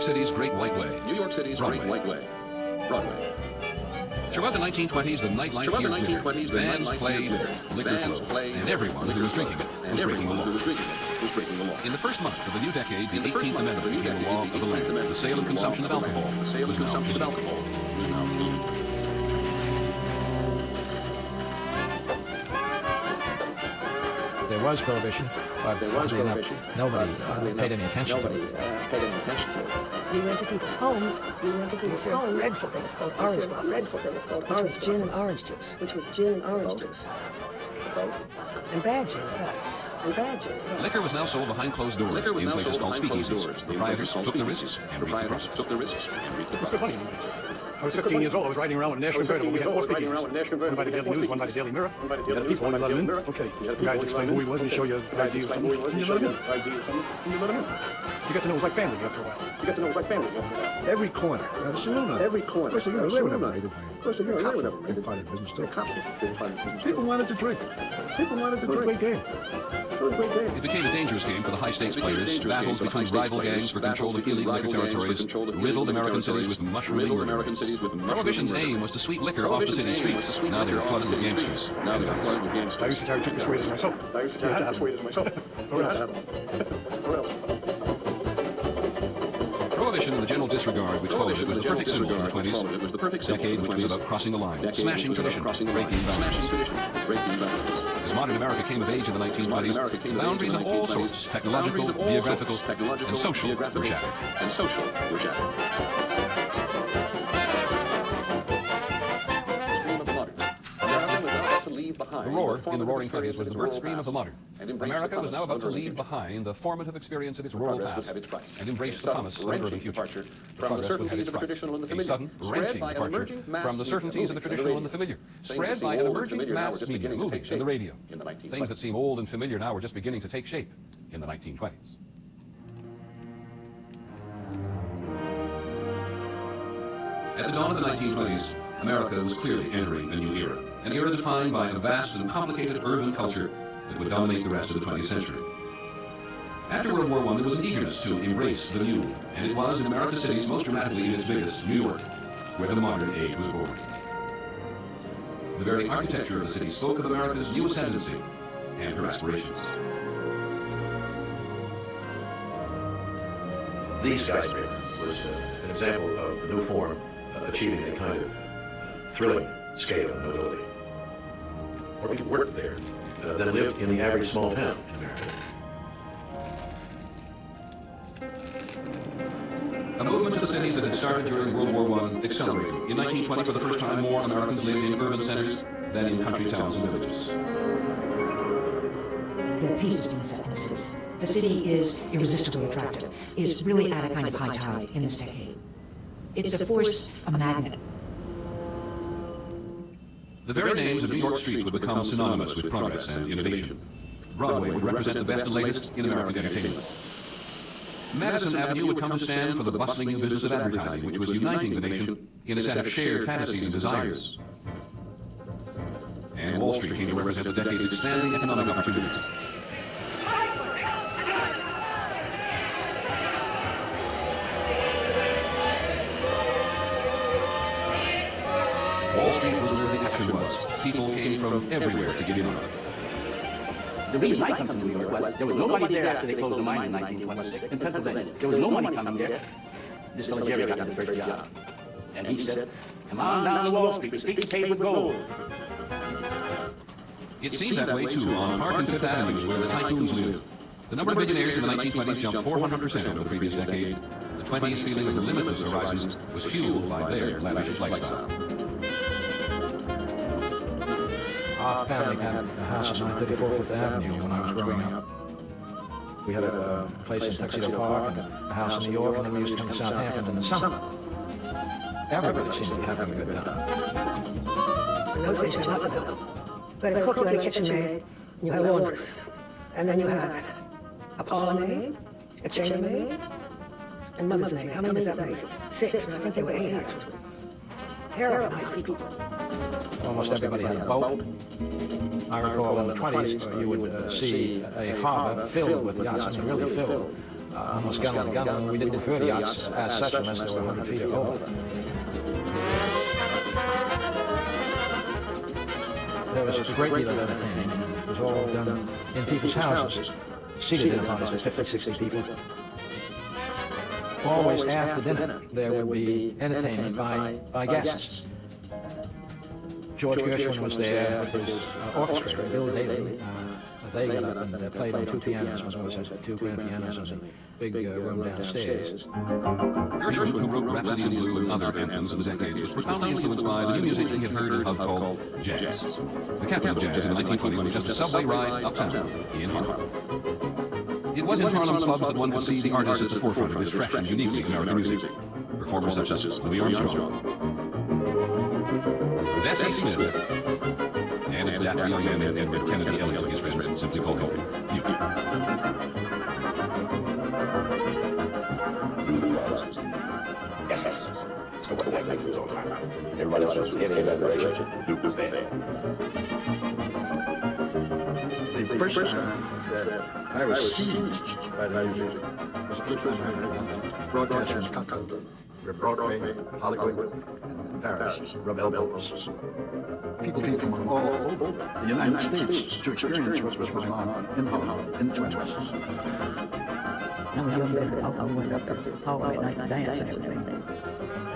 City's Great White Way. New York City's Broadway. Great White Way. Broadway. Throughout the 1920s, the nightlife here glittered. Bands played, liquor flowed, and everyone who was drinking it was breaking the law. In the first month of the new decade, the 18th Amendment became a law of the land. The sale and consumption of alcohol was now illegal. There was prohibition, but nobody paid any attention to it. You went to people's homes, these are dreadful things called orange blossoms, which was gin and orange juice. And bad gin at that. Liquor was now sold behind closed doors in places called speakeasies. Proprietors took the risks and reaped the profits. It's good money. I was 15 years old. I was riding around with a National Convertible. We had 4 speakeasies. One by the Daily News, one by the Daily Mirror. You had people, you let them in. Okay. The guys explain who he was and show you the ID or something. And you let him in. You got to know it was like family after a while. Every corner. Now, the saloon owner. Every corner. First thing you know, they were never raided by him. First thing you know, they were never raided by the business. Still cops. People wanted to drink. It was a great game. It became a dangerous game for the high-stakes players. Battles between rival gangs for control of illegal liquor territories riddled American cities with mushrooming murderers. Prohibition's aim was to sweep liquor off the city streets. Now they were flooded with gangsters and guns. I used to carry 2 persuaders myself. You had to have them. Or else. Prohibition and the general disregard which followed it was the perfect symbol for the 20s, decade which was about crossing the line, smashing tradition, breaking boundaries. As modern America came of age in the 1920s, the boundaries of all sorts, technological, geographical, and social, were shattered. The roar in the Roaring '20s was the birth scream of the modern. America was now about to leave behind the formative experience of its rural past and embrace the promise of an urban future. Progress would have its price. A sudden, wrenching departure from the certainties of the traditional and the familiar, spread by an emerging mass media, movies, and the radio. Things that seem old and familiar now were just beginning to take shape in the 1920s. At the dawn of the 1920s, America was clearly entering a new era, an era defined by a vast and complicated urban culture that would dominate the rest of the 20th century. After World War I, there was an eagerness to embrace the new, and it was in America's cities, most dramatically in its biggest, New York, where the modern age was born. The very architecture of the city spoke of America's new ascendancy and her aspirations. The skyscraper was an example of the new form achieving a kind of thrilling scale of nobility. More people worked there than lived in the average small town in America. A movement to the cities that had started during World War I accelerated. In 1920, for the first time, more Americans lived in urban centers than in country towns and villages. The pace has been set in the cities. The city is irresistibly attractive, is really at a kind of high tide in this decade. It's a force, a magnet. The very names of New York streets would become synonymous with progress and innovation. Broadway would represent the best and latest in American entertainment. Madison Avenue would come to stand for the bustling new business of advertising, which was uniting the nation in a set of shared fantasies and desires. And Wall Street came to represent the decade's expanding economic opportunities. Wall Street was where the action was. People came from everywhere to get in on it. The reason I come to New York was there was nobody there after they closed the mine in 1926 in Pennsylvania. There was no money coming there. This fellow Jerry got the first job. And he said, "Come on down to Wall Street, the streets paved with gold." It seemed that way, too, on Park and Fifth Avenues, where the tycoons lived. The number of billionaires in the 1920s jumped 400% over the previous decade. The 20s' feeling of limitless horizons was fueled by their lavish lifestyle. Our family had a house on 934 Fifth Avenue when I was growing up. We had a place in Tuxedo Park and a house in New York, and then we used to come to Southampton in the summer. Everybody seemed to be having a good time. In those days, you had lots of help. You had a cook, you had a kitchen maid, and you had a laundress. And then you had a parlor maid, a chambermaid, and mother's maid. How many does that make? 6, but I think they were 8, actually. Terrible nice people. Almost everybody had a boat. I recall in the 20s, you would see a harbor filled with yachts, I mean really filled. almost gun on gun, and we didn't refer to yachts as such unless they were 100 feet or over. There was a great deal of entertainment. It was all done in people's houses, seated dinner parties with 50, 60 people. Always after dinner, there would be entertainment by guests. George Gershwin was there with his orchestrator, Bill Daly. They got up and played on two pianos. One always had two grand pianos in the big room downstairs. Gershwin, who wrote Rhapsody in Blue and other anthems in the decades, was profoundly influenced by the new music he had heard and loved called jazz. The capital of jazz in the 1920s was just a subway ride uptown in Harlem. It was in Harlem clubs that one could see the artists at the forefront of this fresh and uniquely American music. Performers such as Louis Armstrong, Bessie Smith, and a dapper young man named Edward Kennedy Elliott, his friends simply called him Duke. Yes, that's what that night was all about. Everybody else was heading in that direction. Duke was there. The first time that I was seized by the music was the first time I heard broadcast from Chicago, where Broadway, Hollywood, and Paris rub elbows. People came from all over the United States to experience what was going on in Harlem in the 20s. I was young then, we went up to Harlem at night to dance and everything.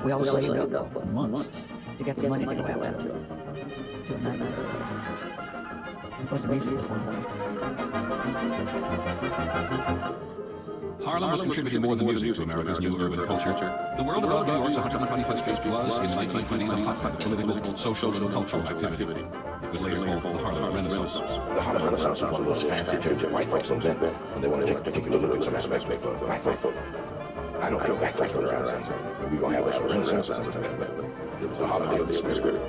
We all saved up months to get the money to go out to a night. Because the music was one. Harlem was contributing more than music to America's new urban culture. The world around New York's 125th Street was, in the 1920s, a hotbed of political, social, and cultural activity. It was later called the Harlem Renaissance. The Harlem Renaissance was one of those fancy terms that white folks invent when they want to take a particular look at some aspects of black folk. I don't think black folks run around saying, we're going to have this Renaissance or something like that, but it was a holiday of the spirit.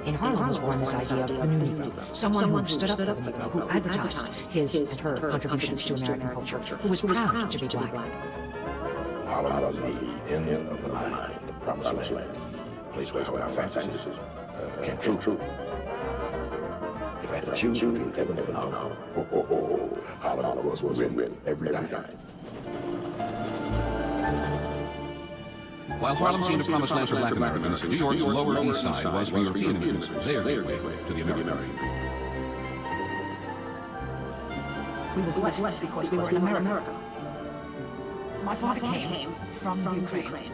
In Harlem was born this idea of the new Negro, someone who stood up for the Negro, who advertised his and her contributions to American culture, who was proud to be black. Harlem was the end of the line, the promised land, a place where all our fantasies came true. If I had to choose between heaven and Harlem, Harlem, of course, would win every time. While Harlem seemed a promised land for black Americans, New York's Lower East Side was for European immigrants, their gateway to the American dream. We were blessed because we were in America. My father came from Ukraine.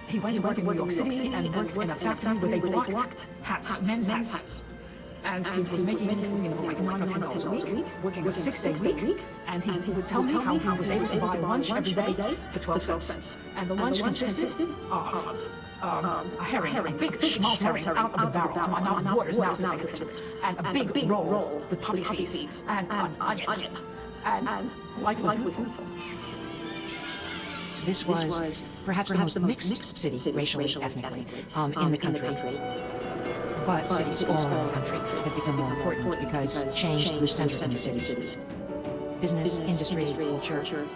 He went to work in New York City and worked in a factory where they blocked hats, men's hats. And he was making, like $9 or $10 a week, working a 6-day week. And he would tell me how he was able to buy lunch every day for 12 cents. And the lunch consisted of a herring, a big schmaltz herring out of the barrel. I'm not waters now to think of it. And a big roll with poppy seeds and an onion. And life was beautiful. This was perhaps the most mixed city, racially, ethnically, in the country. But cities all over the country have become more important because change was centered in the cities. Business, industry, culture.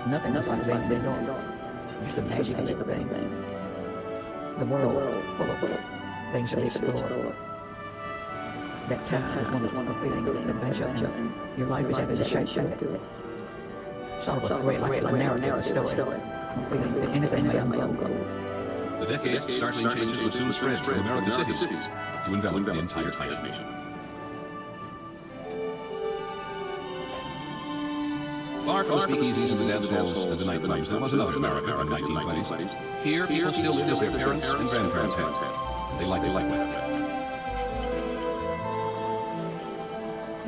Nothing was like that in New York. It's the magic of everything. The world full of things to explore. That time was one of the feeling of adventure, and your life is having a shape to it. Sort of a thread, like a narrative story. Feeling that anything may unfold. The decades, startling changes would soon spread from American cities to envelop the entire nation. Far from the speakeasies and the dance halls and the nightclubs, there was another America in the 1920s. Here, people still lived as their parents and grandparents had. They liked it like that.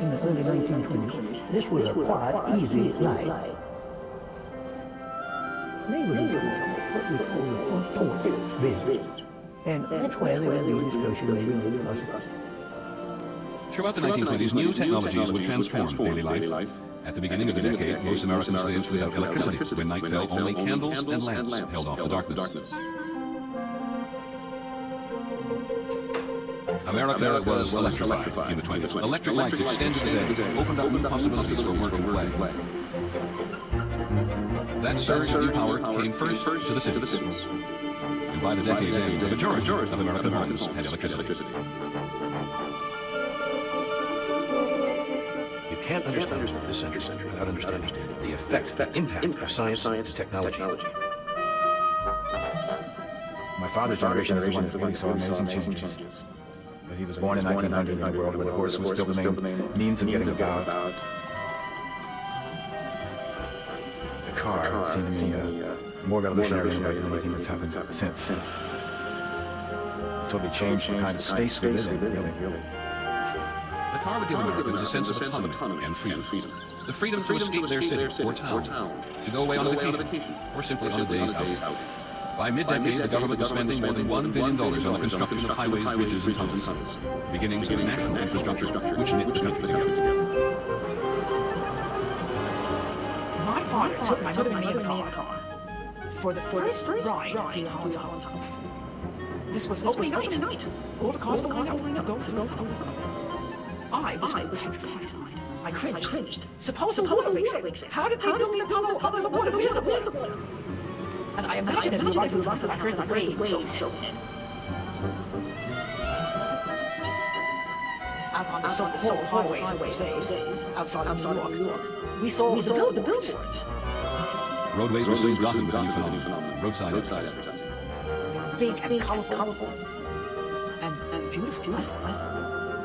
In the early 1920s, this was a quiet, easy life. Neighbors would come what we call the front porch visits. And that's where they would be discussing maybe gossip. Throughout the 1920s, new technologies would transform daily life. At the beginning of the decade, most Americans lived without electricity. When night fell, only candles and lamps held off the darkness. America was electrified in the 20s. Electric lights extended the day, opened up new possibilities for work and play. That surge of new power came first to the cities. And by the decade's end, the majority of American homes had electricity. You can't understand this century without understanding the effect, the impact of science and technology. My father's generation is the one that really saw amazing changes. But he was born in 1900 in a world where the horse was still the main means of getting about. The car seemed to me more revolutionary than anything that's happened since. Totally changed the kind of space we live in, really. The car would give Americans a sense of autonomy and freedom. The freedom to escape their city or town, to go away on a vacation, or simply on a day's out. By mid-decade, the government was spending more than $1 billion on the construction of highways, bridges, and tunnels, the beginnings of national infrastructure which knit the country together. My father took my mother and me in a car for the first ride through the Holland Tunnel. This was opening night. All the cars were lined up to go through the tunnel. I was petrified. I cringed. Supposedly, how did they build the tunnel under the water? Where's the water? And I imagine as we ride through the tunnel, I heard the waves. Out on the so-called highways of those days, outside of New York, we saw the billboards. Roadways were soon dotted with a new phenomenon, roadside advertising. Big and colorful and beautiful.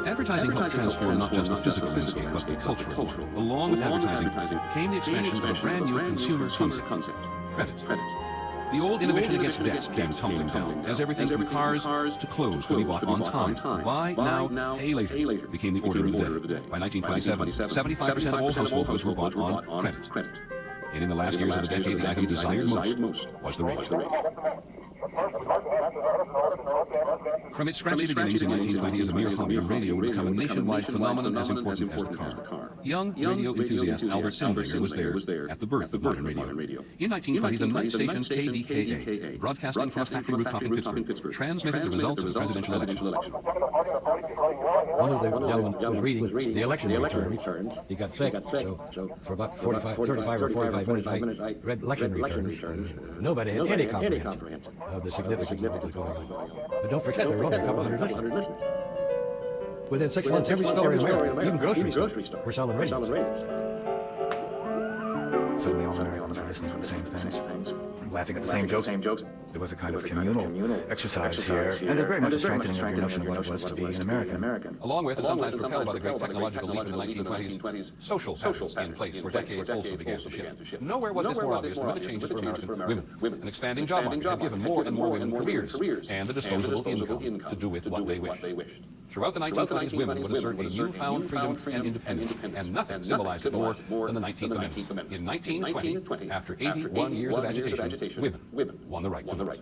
Advertising helped transform not just the physical landscape, but the cultural. Along with advertising came the expansion of a brand new consumer concept, credit. The old inhibition against debt came tumbling down, as everything from cars to clothes could be bought on time. Buy now, pay later became the order of the day. By 1927, 75% of all household goods were bought on credit. And in the last years of the decade, the item desired most was the radio. From its scratchy beginnings in 1920 as a mere hobby, radio would become a nationwide phenomenon as important as the car. Young radio enthusiast Albert Sandbringer was there at the birth of modern radio. In 1920, the night station KDKA, broadcasting from a factory rooftop in Pittsburgh, transmitted the results of the presidential election. One of the gentlemen was reading the election returns. He got sick, so for about 35 or 45 minutes, I read election returns. Nobody had any comprehension of the significance of what was going on. But don't forget, there were only a couple hundred listeners. Within 6 months, every store in America, even grocery stores, were selling radios. Suddenly all Americans were listening to the same things, laughing at the same jokes. There was a kind of communal exercise here, and a very much a strengthening of your notion of what it was to be an American. Along with, and sometimes propelled by the great technological leap in the 1920s, social patterns in place for decades also began to shift. Nowhere was this more obvious than with the changes for American women. An expanding job market had given more and more women careers and the disposable income to do with what they wished. Throughout the 1920s, women would assert a newfound freedom and independence, and nothing symbolized it more than the 19th Amendment. In 1920, after 81 years of agitation, women won the right to vote.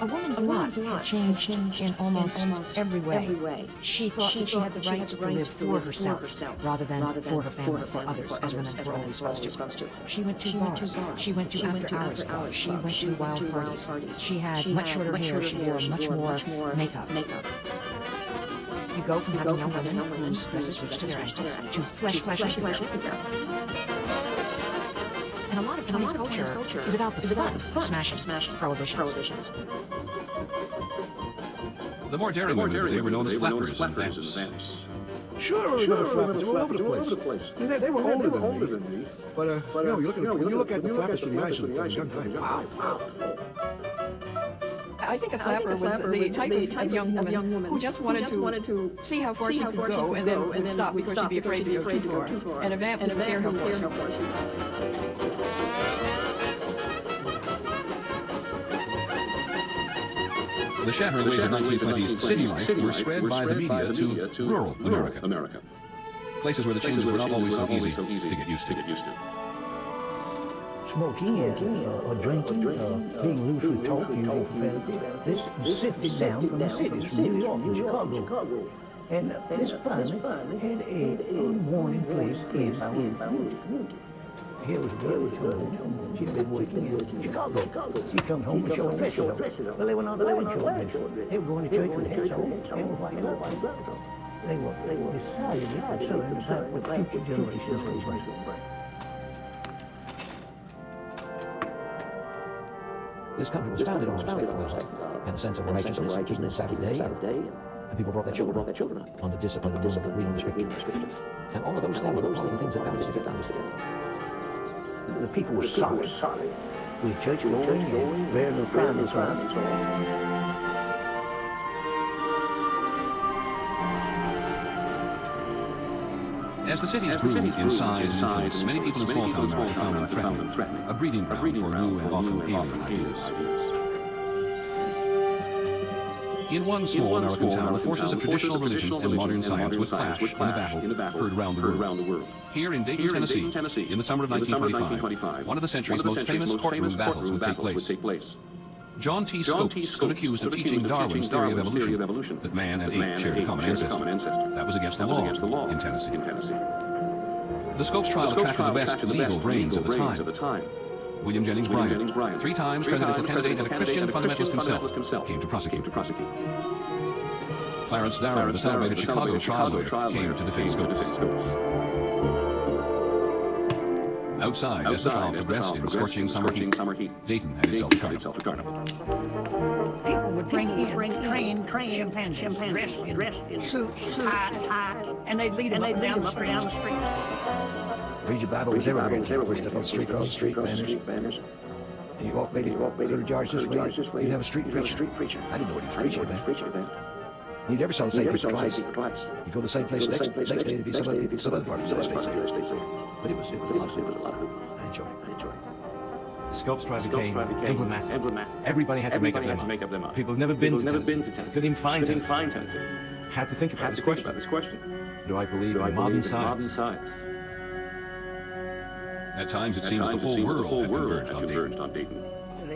A woman's lot had changed in almost every way. She thought that she had the right to live for herself rather than for her family, for others, as women were always supposed to. She went to bars. She went to after-hours clubs. She went to wild parties. She had much shorter hair. She wore much more makeup. You go from having young women whose dresses reach to their ankles to flesh everywhere. And a lot of Chinese culture is about the fun of smashing prohibitions. The more daring women they were known as flappers and vamps. Sure, we got flappers. They were all over the place. And they were older than me. But you look at the flappers from the eyes of the young guy. Wow. I think a flapper was the type of young woman who just wanted to see how far she could go and then would stop because she'd be afraid to go too far. And a vamp didn't care how far she went. The shattering ways of 1920s city life were spread by the media to rural America. Places where the changes were not always so easy to get used to. Smoking or drinking or being loose with talk, using profanity, this sifted down from the cities, from New York and Chicago. And this family had an unwanted place in our community. Here was a girl coming home. She'd been working in Chicago. She come home and showed dresses on. Well, they were not wearing short dresses. They were going to church with hats on and were fighting up. They were decidedly concerned about what future generations were going to bring. This country was founded on respect for God and a sense of righteousness, keeping the Sabbath day, And people brought their children up on the discipline of reading the scripture. And all of those things were the things that bound us together. The people were solid. We had church going and very little crime and so on. As the cities grew in size and influence, many people in small-town America found them threatening, a breeding ground for new and often alien ideas. In one small American town, the forces of traditional religion and modern science would clash in a battle heard around the world. Here in Dayton, Tennessee, in the summer of 1925, one of the century's most famous courtroom battles would take place. John T. Scopes stood accused of teaching Darwin's theory of evolution, that man and ape shared a common ancestor. That was against the law in Tennessee. The Scopes trial attracted the best legal brains of the time. William Jennings Bryan, 3 times presidential candidate and a Christian fundamentalist himself, came to prosecute. Clarence Darrow, the celebrated Chicago trial lawyer, came to defend Scopes. Outside, as the trial progressed in scorching summer heat, Dayton had itself a carnival. People would bring in trained chimpanzees dressed in suits, ties, and they'd lead them up and down the street. Read your Bible was everywhere. Step on the street, across the street, banners. And you walk, go to George this way, you'd have a street preacher. I didn't know what he was preaching about. You never saw the same preacher twice. You go to the same place next day, there'd be some other part of the state. But it was a lot of hoop. I enjoyed it. The Scopes trial became emblematic. Everybody had to make up their mind. People who've never been to Tennessee, couldn't even find Tennessee, had to think about this question. Do I believe in modern science? At times it seemed that the whole world had converged on Dayton. The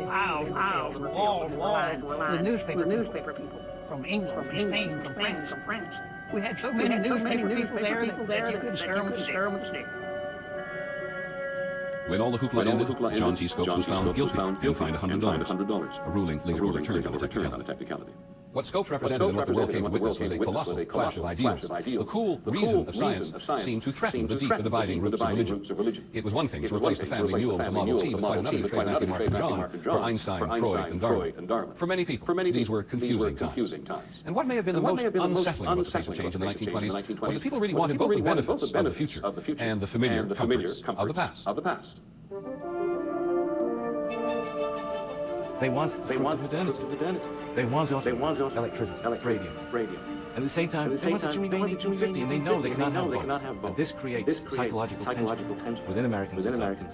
walls were lined. The newspaper people from England, from Spain, from France. We had so many newspaper people there that you couldn't stir them with a stick. When all the hoopla ended, John T. Scopes was found guilty and fined $100, a ruling later overturned on a technicality. What Scopes represented and what the world came to witness was a colossal clash of ideals. The cool reason of science seemed to threaten the deep and abiding roots of religion. It was one thing to replace the family mule with a Model T, but quite another to trade Matthew, Mark, and John for Einstein, Freud, and Darwin. For many people, these were confusing times. And what may have been the most unsettling about the pace of change in the 1920s was that people really wanted both the benefits of the future and the familiar comforts of the past. They wanted modernity. They wanted electricity, radio. At the same time, they wanted to remain 1850, and they know they cannot have both. And this creates psychological tension within American society.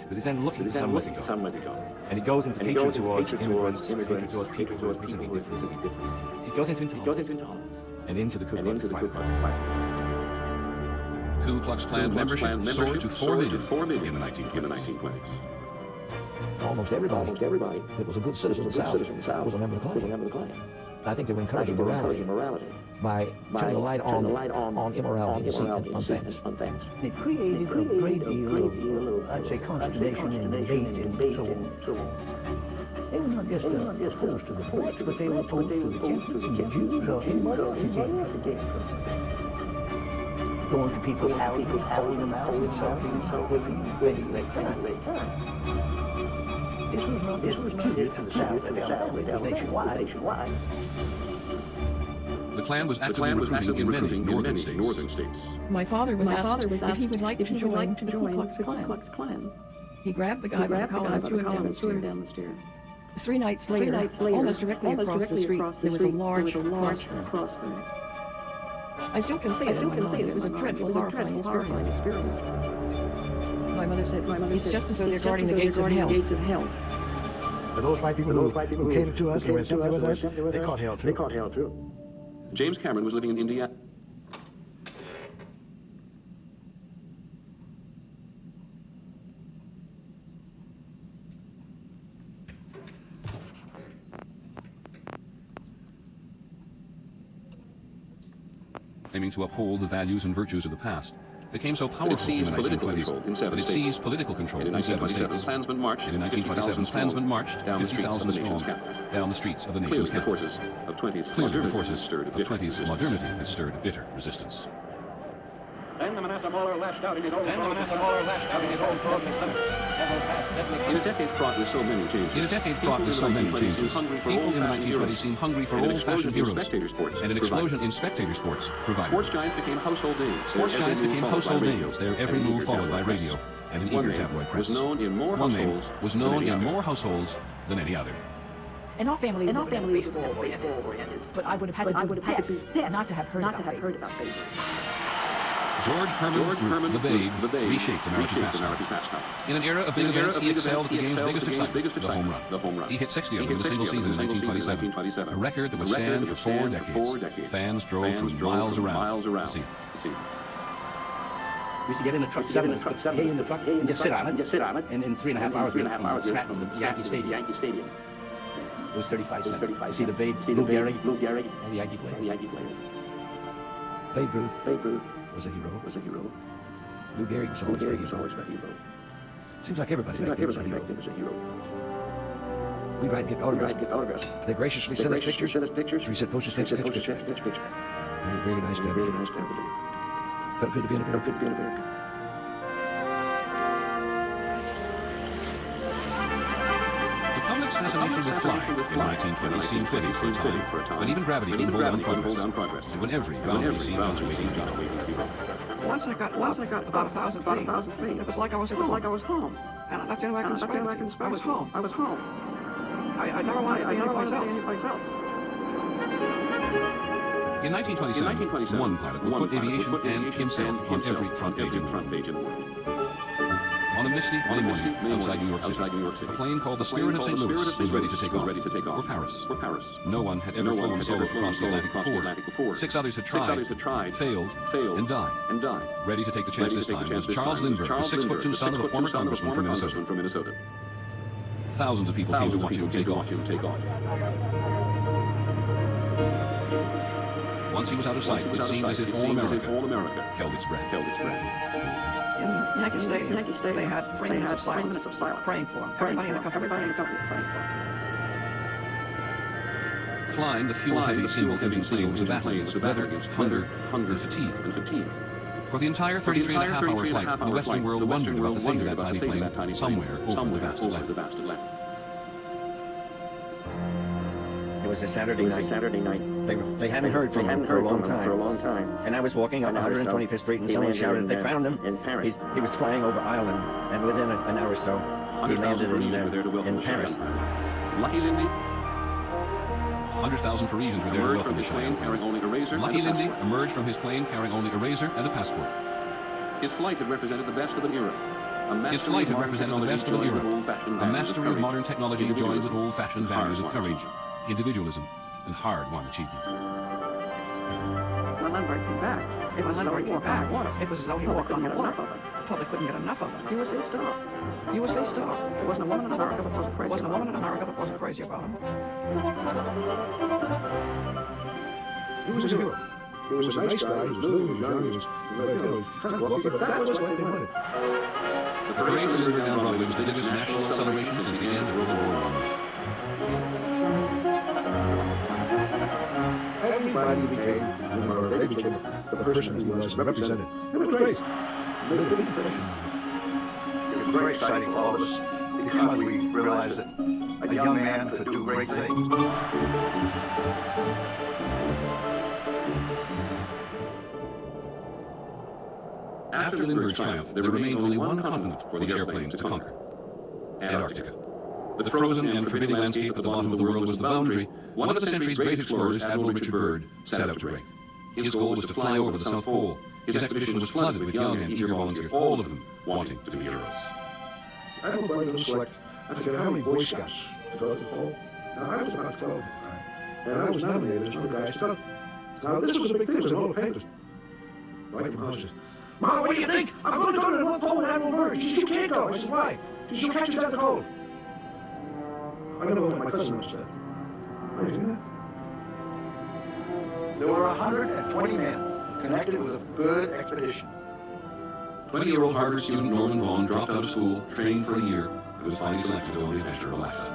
But it's then looking for somewhere to go. And it goes into hatred towards immigrants, hatred towards people who are reasonably different. It goes into intolerance. And into the Ku Klux Klan. Ku Klux Klan membership soared to 4 million in the 1920s. Almost everybody that was a good citizen of the South was a member of the Klan. I think they were encouraging morality by turning the light on immorality and unfairness. It created a great deal of, I'd say, consternation and debate and so on. They were not just opposed to the Pope, but they were opposed to the Catholics and the Jews or anybody else who came. Going to people's houses, calling them out, insulting, whipping, things of that kind. This was not limited to the South of Alabama, it was nationwide. The Klan was actively recruiting in many northern states. My father was asked if he would like to join the Ku Klux Klan. He grabbed the guy by the collar and threw him down the stairs. 3 nights later, almost directly across the street, there was a large crossbar. I still can say it. It was a dreadful, horrifying experience. My mother said, it's just as though they're guarding the gates of hell. For those white people who came to us, they caught hell too. James Cameron was living in Indiana. Aiming to uphold the values and virtues of the past, became so powerful in the 1920s that it seized political control in 7 states. Klansmen marched, and in 1927, Klansmen marched down 50,000 strong down the streets of the nation's capital. Clearly, the forces of 20s modernity had stirred bitter resistance. In a decade fraught with so many changes, people in the 1920s seemed hungry for old-fashioned heroes. And an explosion in spectator sports provided. Sports giants became household names. Their every move followed by radio and an eager tabloid press. One name was known in more households than any other. In our family, was baseball oriented, but I would have had to be deaf not to have heard about baseball. George Herman, the Babe, reshaped American pastime. In an era of big events, he excelled at the game's biggest excitement, the home run. He hit 60 of them in a single season in 1927, a record that would stand for 4 decades. Fans drove from miles around to see. We used to get in the truck, put hay in the truck, and just sit on it, and in 3.5 hours, we were from Scranton to the Yankee Stadium. It was 35 cents. To see the Babe, Lou Gehrig, all the Yankee players. Babe Ruth was a hero. Lou Gehrig was always my hero. Seems like everybody back then was a hero. We'd ride and get autographs. They graciously sent us pictures. We said, "Post your picture back." Very nice to have. Felt good to be in America. The public's fascination with flying in the 1920s seemed fitting for a time, but even gravity couldn't hold down progress. When every boundary seemed just waiting to be broken. Once I got about 1,000 feet, it was like I was home. And that's the only way I can describe it. I was home. I never wanted to be anyplace else. In 1927, one pilot would put aviation and himself on every front page in the world. On a misty morning outside New York City, a plane called the Spirit of St. Louis was ready to take off for Paris. No one had ever flown solo across the Atlantic before. 6 others had tried, failed, and died. Ready to take the chance this time was Charles Lindbergh, the 6'2" son of a former congressman from Minnesota. Thousands of people came to watch him take off. Once he was out of sight, it seemed as if all America held its breath. In Yankee Stadium, they had 3 minutes of silence praying for him. Everybody in the country praying for him. Flying the fuel-heavy single-engine plane was a battle against weather, hunger, and fatigue. For the entire 33.5-hour flight, the Western world wondered about the fate of that tiny plane somewhere over the vast Atlantic. It was a Saturday night. They hadn't heard from him for a long time. And I was walking up 125th Street, and someone shouted they found him in Paris. He was flying over Ireland, and within an hour or so, he landed in Paris. Lucky Lindy. 100,000 Parisians were there to welcome the plane carrying only a razor. Lucky Lindy emerged from his plane carrying only a razor and a passport. His flight had represented the best of an era. A mastery of modern technology joined with old-fashioned values of courage, individualism, and hard-won achievement. When Lindbergh came back, it was as though he walked on the water. The public couldn't get enough of him. He was their star. There wasn't a woman in America that wasn't crazy about him. He was a hero. He was a nice guy. He was new, he was young, he was kind of lucky, but that was what they wanted. The parade for Lindbergh down Broadway was the biggest national celebration since the end of World War I. Everybody became the person he was represented. It was great. It made a big impression. It was very exciting for all of us because we realized that a young man could do great things. After Lindbergh's triumph, there remained only one continent for the airplane to conquer: Antarctica. The frozen and forbidding landscape at the bottom of the world was the boundary one of the century's great explorers, Admiral Richard Byrd, set out to break. His goal was to fly over the South Pole. His expedition was flooded with young and eager volunteers, all of them wanting to be heroes. I hope I don't select, I forget how many Boy Scouts to go to the pole. Now, I was about 12 at the time, and I was nominated as one of the guys to go. Now, this was a big thing, it was in all the papers. Mike from House said, "Mom, what do you think? I'm going to go to the North Pole and Admiral Byrd." She said, "You can't go." I said, "Why?" She said, "You'll catch your death of cold." I don't know what my cousin must have said. Amazing, There were 120 men connected with a Byrd expedition. 20-year-old Harvard student Norman Vaughn dropped out of school, trained for a year, and was finally selected to go on the adventure of a lifetime.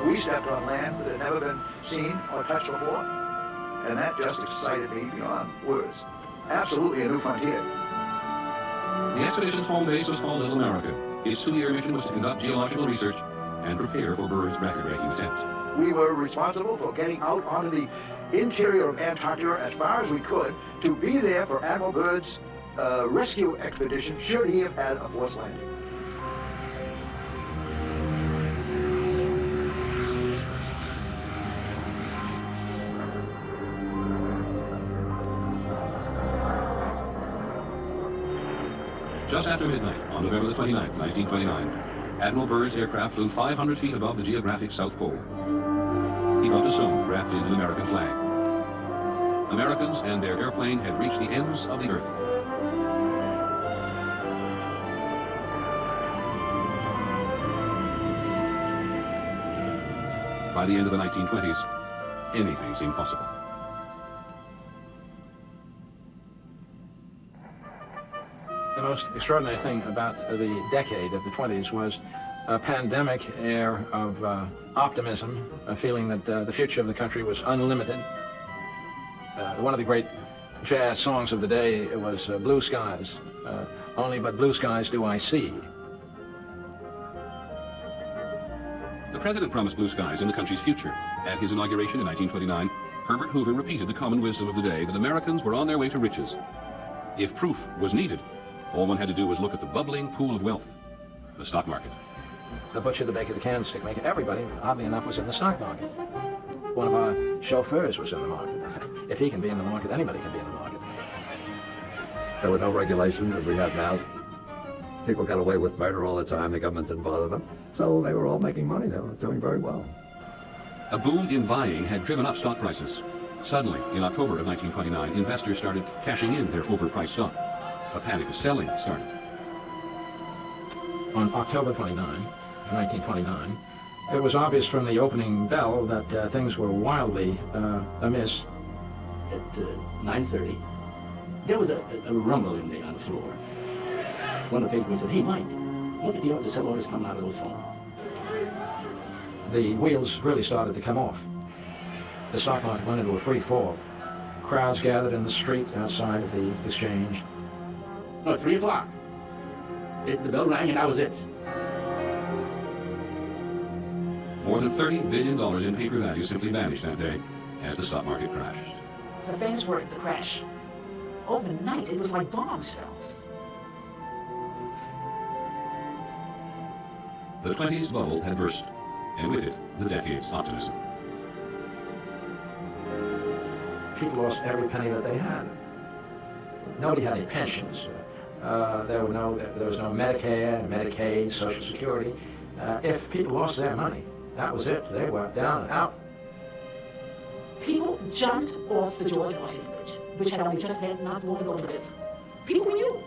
We stepped on land that had never been seen or touched before, and that just excited me beyond words. absolutely a new frontier. The expedition's home base was called Little America. Its 2-year mission was to conduct geological research and prepare for Byrd's record-breaking attempt. We were responsible for getting out onto the interior of Antarctica as far as we could to be there for Admiral Byrd's rescue expedition should he have had a forced landing. Just after midnight on November the 29th, 1929, Admiral Byrd's aircraft flew 500 feet above the geographic South Pole. He dropped a stone wrapped in an American flag. Americans and their airplane had reached the ends of the earth. By the end of the 1920s, anything seemed possible. The most extraordinary thing about the decade of the 20s was a pandemic air of optimism, a feeling that the future of the country was unlimited. One of the great jazz songs of the day was Blue Skies, Only But Blue Skies Do I See. The president promised blue skies in the country's future. At his inauguration in 1929, Herbert Hoover repeated the common wisdom of the day that Americans were on their way to riches. If proof was needed, all one had to do was look at the bubbling pool of wealth, the stock market. The butcher, the baker, the candlestick maker, everybody, oddly enough, was in the stock market. One of our chauffeurs was in the market. If he can be in the market, anybody can be in the market. There were no regulations as we have now. People got away with murder all the time. The government didn't bother them. So they were all making money. They were doing very well. A boom in buying had driven up stock prices. Suddenly, in October of 1929, investors started cashing in their overpriced stock. A panic of selling started. On October 29, 1929, it was obvious from the opening bell that things were wildly amiss. At 9:30, there was a rumble on the floor. One of the patrons said, "Hey, Mike, look at the sell orders coming out of those phones." The wheels really started to come off. The stock market went into a free fall. Crowds gathered in the street outside of the exchange. No, at 3 o'clock. The bell rang and that was it. More than $30 billion in paper value simply vanished that day as the stock market crashed. The famous word, the crash. Overnight, it was like bombs fell. The 20s bubble had burst, and with it, the decade's optimism. People lost every penny that they had. Nobody had any pensions. There was no Medicare, Medicaid, Social Security. If people lost their money, that was it. They were down and out. People jumped off the George Washington Bridge, which had only just had not long ago built. People we knew.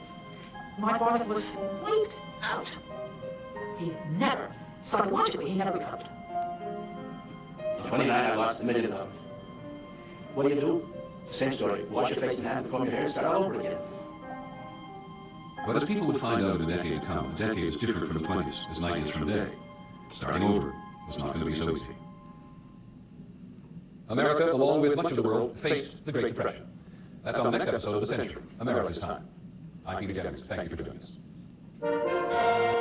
My father was wiped out. He never, psychologically, he never recovered. In 29, I lost $1 million. What do? Same story. Wash your face in hands, comb your hair, start all over again. But as people would find out in a decade to come, a decade is different from the 20s as night is from day. Starting over was not going to be so easy. America, along with much of the world, faced the Great Depression. That's on the next episode of The Century, America's Time. I'm Peter Jennings. Thank you for joining us.